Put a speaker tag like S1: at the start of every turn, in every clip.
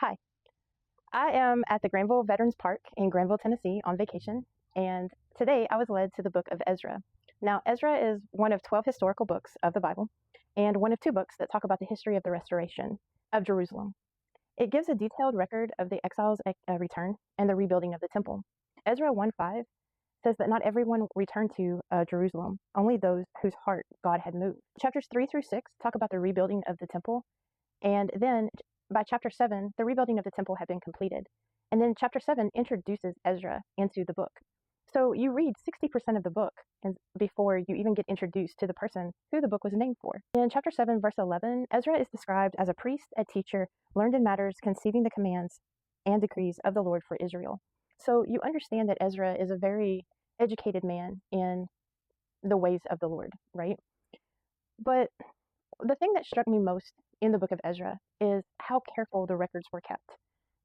S1: Hi, I am at the Granville Veterans Park in Granville, Tennessee on vacation, and today I was led to the book of Ezra. Now, Ezra is one of 12 historical books of the Bible and one of two books that talk about the history of the restoration of Jerusalem. It gives a detailed record of the exiles' return and the rebuilding of the temple. Ezra 1:5 says that not everyone returned to Jerusalem, only those whose heart God had moved. Chapters 3 through 6 talk about the rebuilding of the temple, and then by chapter 7, the rebuilding of the temple had been completed. And then chapter 7 introduces Ezra into the book. So you read 60% of the book before you even get introduced to the person who the book was named for. In chapter 7, verse 11, Ezra is described as a priest, a teacher, learned in matters conceiving the commands and decrees of the Lord for Israel. So you understand that Ezra is a very educated man in the ways of the Lord, right? But the thing that struck me most in the book of Ezra is how careful the records were kept.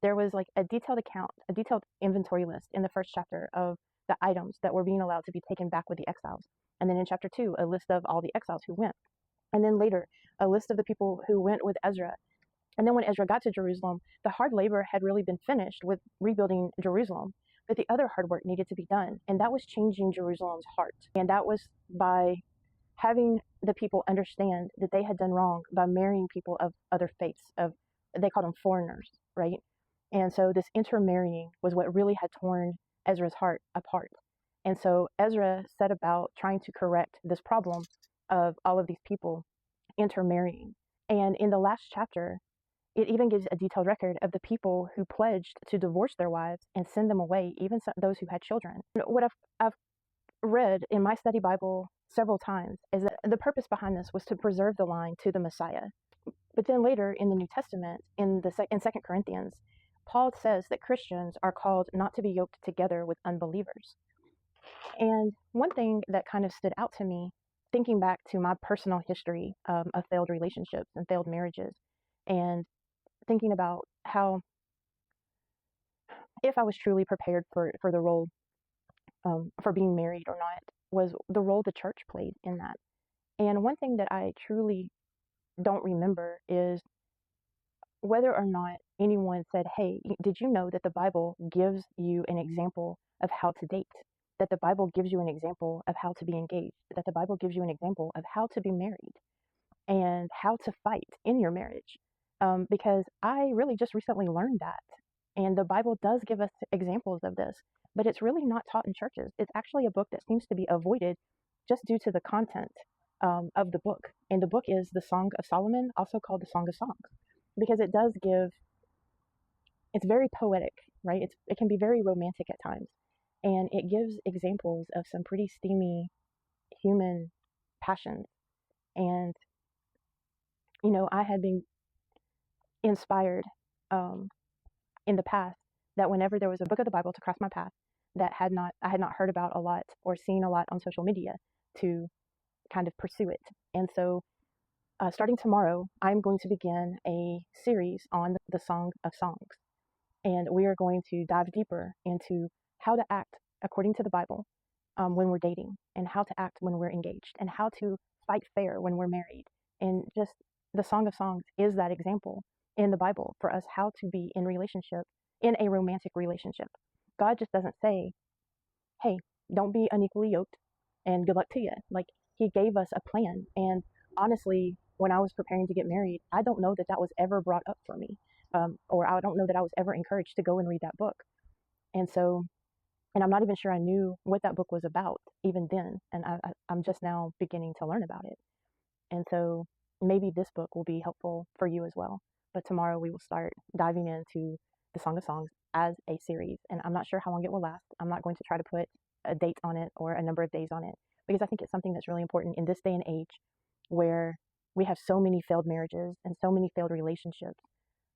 S1: There was like a detailed account, a detailed inventory list in the first chapter of the items that were being allowed to be taken back with the exiles. And then in chapter 2, a list of all the exiles who went. And then later, a list of the people who went with Ezra. And then when Ezra got to Jerusalem, the hard labor had really been finished with rebuilding Jerusalem. But the other hard work needed to be done. And that was changing Jerusalem's heart. And that was by having the people understand that they had done wrong by marrying people of other faiths, they called them foreigners, right? And so this intermarrying was what really had torn Ezra's heart apart. And so Ezra set about trying to correct this problem of all of these people intermarrying. And in the last chapter, it even gives a detailed record of the people who pledged to divorce their wives and send them away, even those who had children. What I've read in my study Bible several times is that the purpose behind this was to preserve the line to the Messiah. But then later in the New Testament, in 2 Corinthians, Paul says that Christians are called not to be yoked together with unbelievers. And one thing that kind of stood out to me, thinking back to my personal history of failed relationships and failed marriages, and thinking about how if I was truly prepared for the role for being married or not, was the role the church played in that. And one thing that I truly don't remember is whether or not anyone said, hey, did you know that the Bible gives you an example of how to date? That the Bible gives you an example of how to be engaged? That the Bible gives you an example of how to be married and how to fight in your marriage? Because I really just recently learned that. And the Bible does give us examples of this, but it's really not taught in churches. It's actually a book that seems to be avoided just due to the content of the book. And the book is the Song of Solomon, also called the Song of Songs, because it does give, it's very poetic, right? It can be very romantic at times. And it gives examples of some pretty steamy human passions. And, you know, I had been inspired in the past that whenever there was a book of the Bible to cross my path that I had not heard about a lot or seen a lot on social media, to kind of pursue it. And so starting tomorrow, I'm going to begin a series on the Song of Songs. And we are going to dive deeper into how to act according to the Bible when we're dating, and how to act when we're engaged, and how to fight fair when we're married. And just the Song of Songs is that example in the Bible for us how to be in a romantic relationship. God just doesn't say, hey, don't be unequally yoked and good luck to you. Like, he gave us a plan. And honestly, when I was preparing to get married, I don't know that was ever brought up for me. Or I don't know that I was ever encouraged to go and read that book. And so, and I'm not even sure I knew what that book was about even then. And I'm just now beginning to learn about it. And so maybe this book will be helpful for you as well. But tomorrow we will start diving into the Song of Songs as a series. And I'm not sure how long it will last. I'm not going to try to put a date on it or a number of days on it, because I think it's something that's really important in this day and age where we have so many failed marriages and so many failed relationships.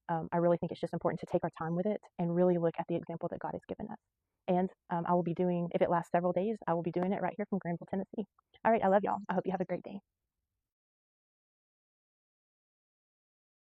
S1: I really think it's just important to take our time with it and really look at the example that God has given us. And I will be doing, if it lasts several days, I will be doing it right here from Granville, Tennessee. All right, I love y'all. I hope you have a great day.